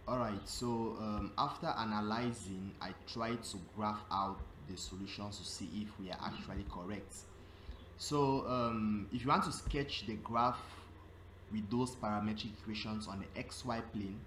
Alright, so after analyzing, I tried to graph out the solutions to see if we are actually correct. So if you want to sketch the graph with those parametric equations on the xy plane,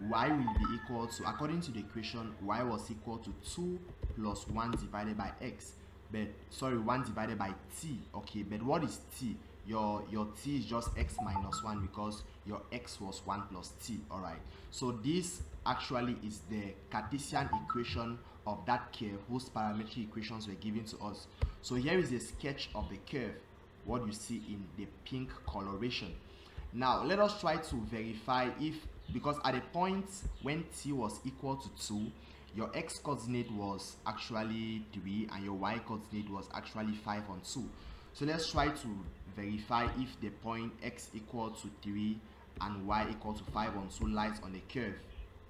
y will be equal to, according to the equation, y was equal to 2 plus 1 divided by x, but sorry, 1 divided by t. Okay, but what is t? Your t is just x minus 1 because your x was 1 plus t. All right, so this actually is the Cartesian equation of that curve whose parametric equations were given to us. So here is a sketch of the curve, what you see in the pink coloration. Now let us try to verify if, because at a point when t was equal to 2, your x coordinate was actually 3 and your y coordinate was actually 5 on 2. So let's try to verify if the point x equal to 3 and y equal to 5 on 2 lies on the curve.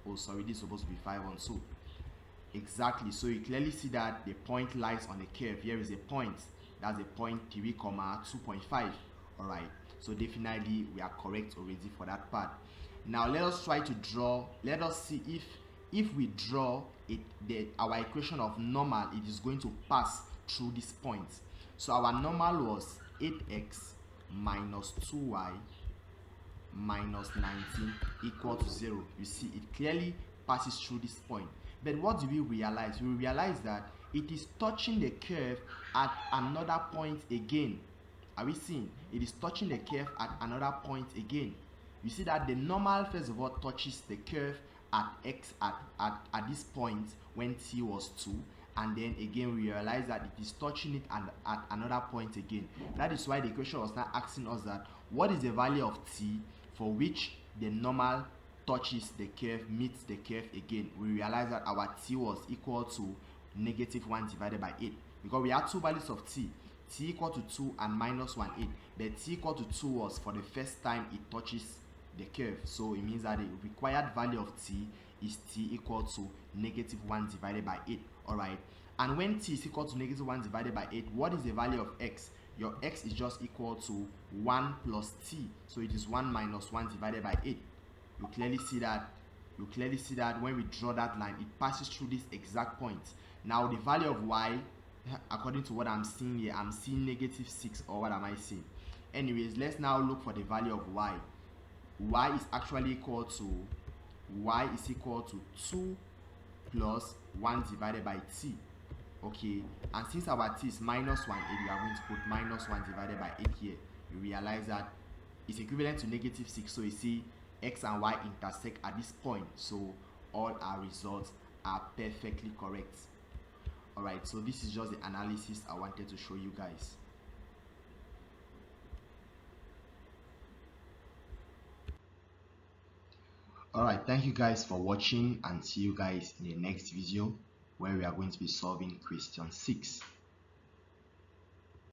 Oh sorry, this is supposed to be 5 on 2. Exactly, so you clearly see that the point lies on the curve. Here is a point, that's a point 3 comma 2.5. all right, so definitely we are correct already for that part. Now let us try to draw, let us see if we draw it, our equation of normal, it is going to pass through this point. So our normal was 8x minus 2y minus 19 equal to 0. You see, it clearly passes through this point. But what do we realize? We realize that it is touching the curve at another point again. Are we seeing? It is touching the curve at another point again. You see that the normal first of all touches the curve at x at this point when t was 2, and then again we realize that it is touching it at another point again. That is why the question was now asking us that what is the value of t for which the normal touches the curve, meets the curve again. We realize that our t was equal to negative 1 divided by 8, because we had two values of t equal to 2 and minus 1, 8, but t equal to 2 was for the first time it touches the curve, so it means that the required value of t is t equal to negative 1 divided by 8. all right, and when t is equal to negative 1 divided by 8, what is the value of x? Your x is just equal to 1 plus t, so it is 1 minus 1 divided by 8. You clearly see that when we draw that line, it passes through this exact point. Now the value of y, according to what I'm seeing here, I'm seeing negative 6, or what am I seeing? Anyways, let's now look for the value of y. Y is actually equal to 2 plus 1 divided by t. Okay, and since our t is minus 1, we are going to put minus 1 divided by 8 here. You realize that it's equivalent to negative 6, so you see x and y intersect at this point, so all our results are perfectly correct. Alright, so this is just the analysis I wanted to show you guys. Alright, thank you guys for watching, and see you guys in the next video where we are going to be solving question 6.